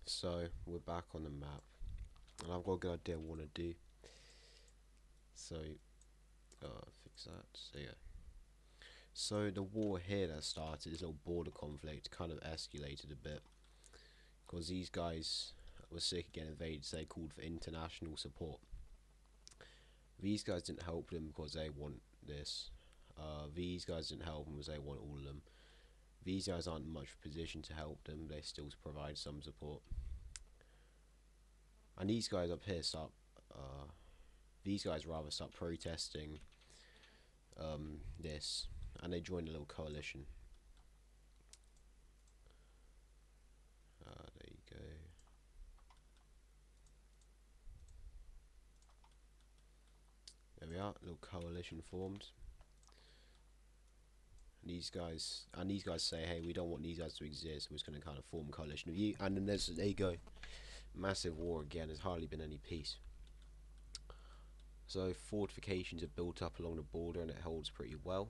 So we're back on the map, and I've got a good idea what I want to do. So fix that. So yeah. So the war here that started, this little border conflict, kind of escalated a bit because these guys were sick of getting invaded. So they called for international support. These guys didn't help them because they want this. These guys didn't help them because they want all of them. These guys aren't in much position to help them. They still provide some support. And these guys up here start. These guys rather start protesting this, and they join a little coalition. There you go. There we are, little coalition formed. These guys say, hey, we don't want these guys to exist. We're just going to kind of form a coalition of you. And then there you go, massive war again. There's hardly been any peace. So fortifications are built up along the border, and it holds pretty well.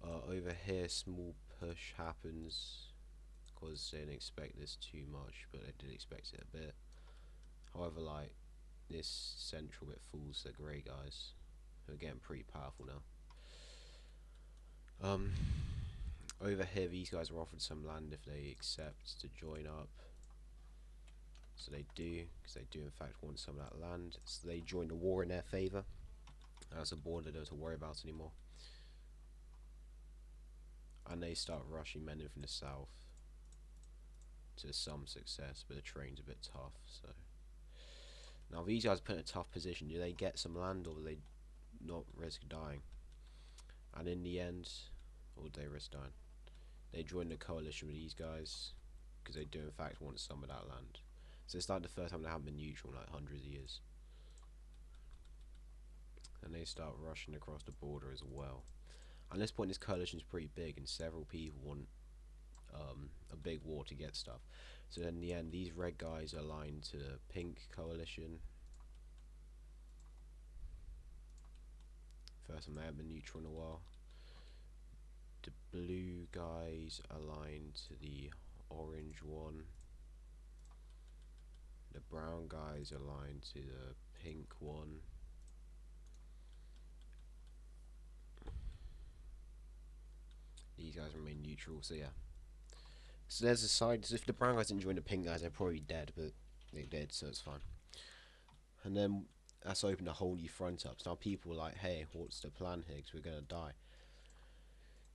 Over here, small push happens because they didn't expect this too much, but they did expect it a bit. However, like, this central bit fools the grey guys, who are getting pretty powerful now. Over here, these guys are offered some land if they accept to join up. So they do, because they do in fact want some of that land. So they join the war in their favour. That's a border they don't have to worry about anymore. And they start rushing men in from the south to some success, but the terrain's a bit tough. So now these guys are put in a tough position. Do they get some land, or do they not risk dying? And in the end, or would they risk dying? They join the coalition with these guys because they do in fact want some of that land. So it's like the first time they haven't been neutral in like hundreds of years. And they start rushing across the border as well. At this point, this coalition is pretty big, and several people want a big war to get stuff. So in the end, these red guys are aligned to the pink coalition. First time they haven't been neutral in a while. The blue guys aligned to the orange one. The brown guys aligned to the pink one. These guys remain neutral, so yeah. So there's a side, so if the brown guys didn't join the pink guys, they're probably dead, but they did, so it's fine. And then that's opened a whole new front up. So now people are like, hey, what's the plan here, because we're going to die.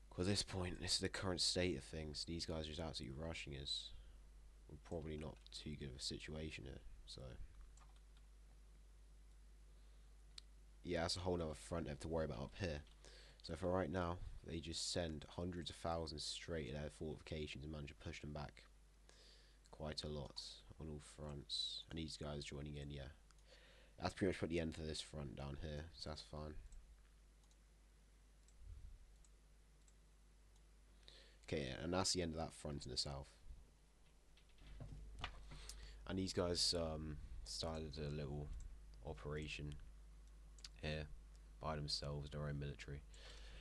Because at this point, this is the current state of things. These guys are just absolutely rushing us. We're probably not too good of a situation here, so yeah, that's a whole other front they have to worry about up here. So for right now, they just send hundreds of thousands straight at their fortifications and manage to push them back quite a lot on all fronts. And these guys joining in, yeah. That's pretty much put the end to this front down here, so that's fine. Okay, yeah, and that's the end of that front in the south. And these guys started a little operation here by themselves, their own military.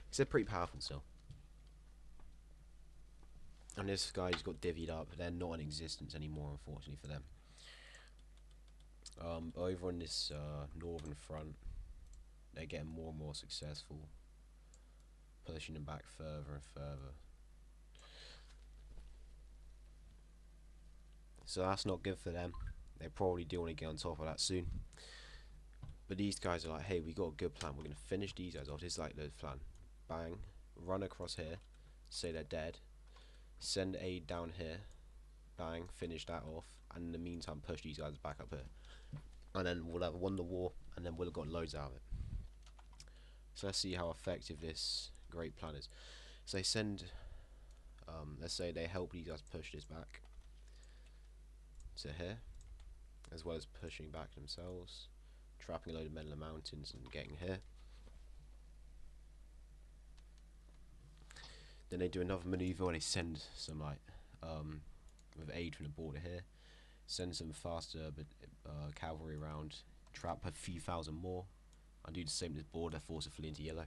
Because they're pretty powerful still. And this guy just got divvied up. They're not in existence anymore, unfortunately for them. Over on this northern front, they're getting more and more successful, pushing them back further and further. So that's not good for them. They probably do want to get on top of that soon. But these guys are like, hey, we got a good plan. We're going to finish these guys off. This is like the plan. Bang. Run across here. Say they're dead. Send aid down here. Bang. Finish that off. And in the meantime, push these guys back up here. And then we'll have won the war. And then we'll have got loads out of it. So let's see how effective this great plan is. So they send... let's say they help these guys push this back to here, as well as pushing back themselves, trapping a load of men in the mountains and getting here. Then they do another maneuver where they send some like with aid from the border here, send some faster cavalry around, trap a few thousand more, and do the same with this border, force it fully into yellow.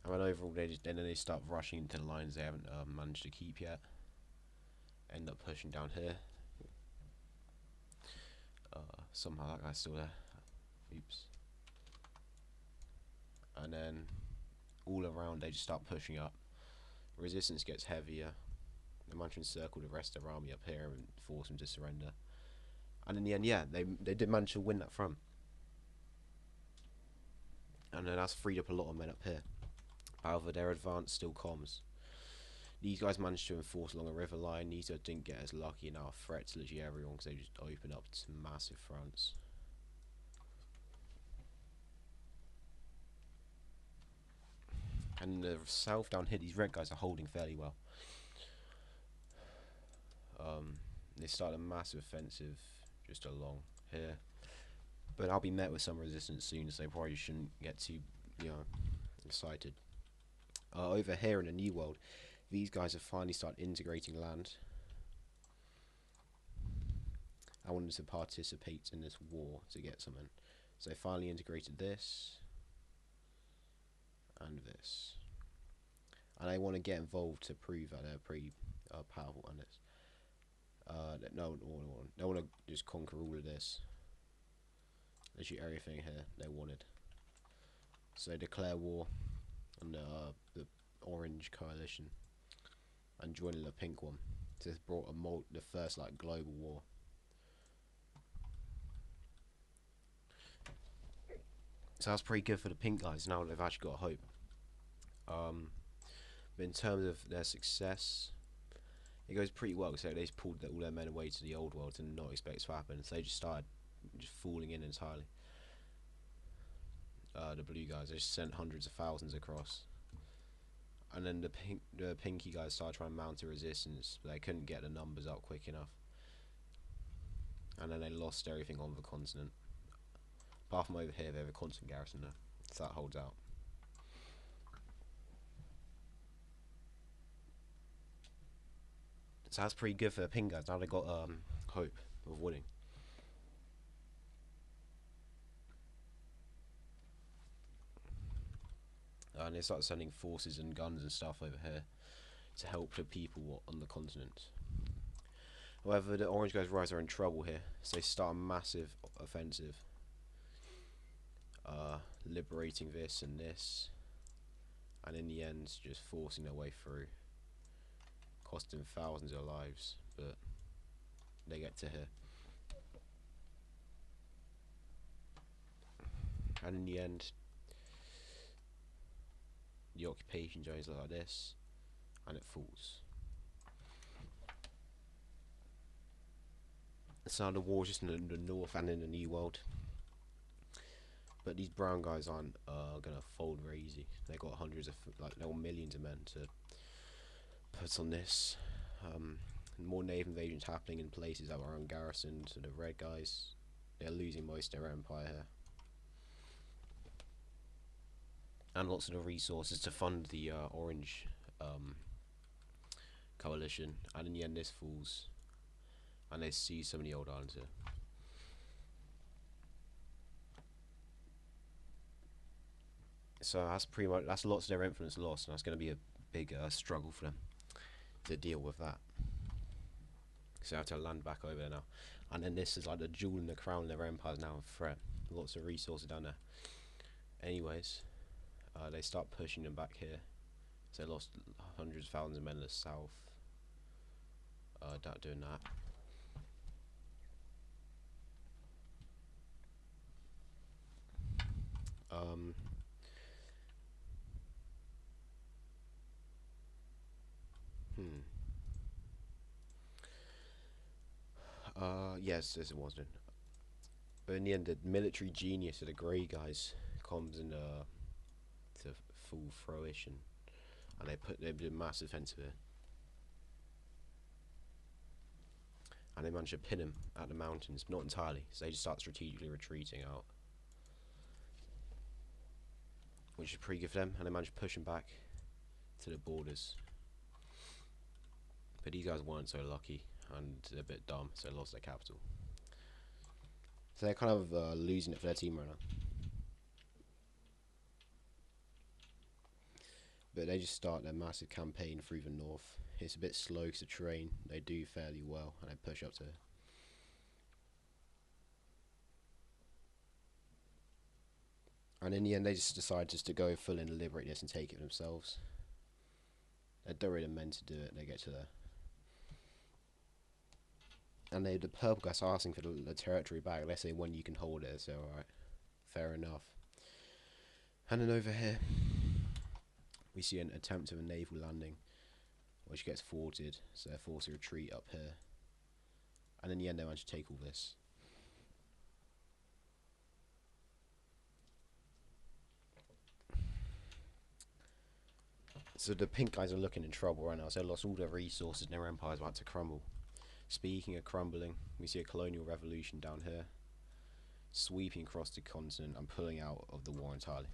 And then overall, then they start rushing into the lines they haven't managed to keep yet. End up pushing down here. Somehow that guy's still there. Oops. And then all around they just start pushing up. Resistance gets heavier. They manage to encircle the rest of their army up here and force them to surrender. And in the end, yeah, they did manage to win that front. And then that's freed up a lot of men up here. However, their advance still comes. These guys managed to enforce along a river line. These guys didn't get as lucky and are a threat to literally everyone because they just open up to massive fronts. And in the south down here, these red guys are holding fairly well. They started a massive offensive just along here. But I'll be met with some resistance soon, so they probably shouldn't get too, excited. Over here in the New World, these guys have finally started integrating land. I wanted to participate in this war to get something. So they finally integrated this and this. And I want to get involved to prove that they're pretty powerful on this. They want to just conquer all of this. Literally everything here they wanted. So they declare war on the Orange Coalition and joining the Pink one. So this brought the first like global war. So that's pretty good for the Pink guys. Now they've actually got hope. But in terms of their success, it goes pretty well. So they just pulled all their men away to the old world and not expect to happen. So they just started falling in entirely. The blue guys, they just sent hundreds of thousands across. And then the pinky guys started trying to mount a resistance, but they couldn't get the numbers up quick enough. And then they lost everything on the continent. Apart from over here, they have a constant garrison there, so that holds out. So that's pretty good for the pink guys. Now they got hope of winning. And they start sending forces and guns and stuff over here to help the people on the continent. However, the orange guys rise are in trouble here, so they start a massive offensive, liberating this and this, and in the end just forcing their way through, costing thousands of lives, but they get to here. And in the end, the occupation zones look like this, and it falls. So the war's just in the north and in the New World. But these brown guys aren't gonna fold very easy. They got hundreds of, they got millions of men to put on this. More native invasions happening in places that were ungarrisoned. So the red guys, they're losing most of their empire here. And lots of the resources to fund the orange coalition. And in the end this falls. And they seize some of the old islands here. So that's pretty much, that's lots of their influence lost, and that's going to be a big struggle for them to deal with that. So they have to land back over there now. And then this is like the jewel in the crown of their empire is now a threat. Lots of resources down there. Anyways, they start pushing them back here. So they lost hundreds of thousands of men in the south. Doing that. Yes, it wasn't. But in the end, the military genius of the grey guys comes in to full fruition, and they did a massive offensive here, and they managed to pin him at the mountains, not entirely. So they just start strategically retreating out, which is pretty good for them, and they managed to push him back to the borders. But these guys weren't so lucky, and they're a bit dumb, so they lost their capital. So they're kind of losing it for their team right now. But they just start their massive campaign through the north It's a bit slow because the terrain, they do fairly well, and they push up to. And in the end, they just decide just to go full in, liberate this, and take it themselves. They don't really meant to do it. They get to there, and the purple guys are asking for the territory back. Let's say when you can hold it. So alright, fair enough. And then over here, we see an attempt of a naval landing, which gets thwarted. So they're forced to retreat up here. And in the end, they manage to take all this. So the pink guys are looking in trouble right now. So they lost all their resources and their empire's about to crumble. Speaking of crumbling, we see a colonial revolution down here, sweeping across the continent and pulling out of the war entirely.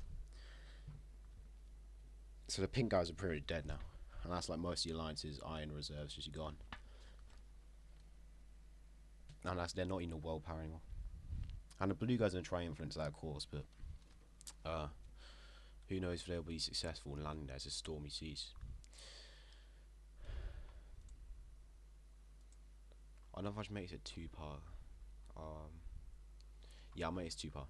So the pink guys are pretty much dead now. And that's like most of the alliance's iron reserves just gone. And they're not even a world power anymore. And the blue guys are going to try and influence that, of course, but who knows if they'll be successful in landing there. It's a stormy seas. I don't know if I should make it 2-part. Yeah, I'll make it 2-part.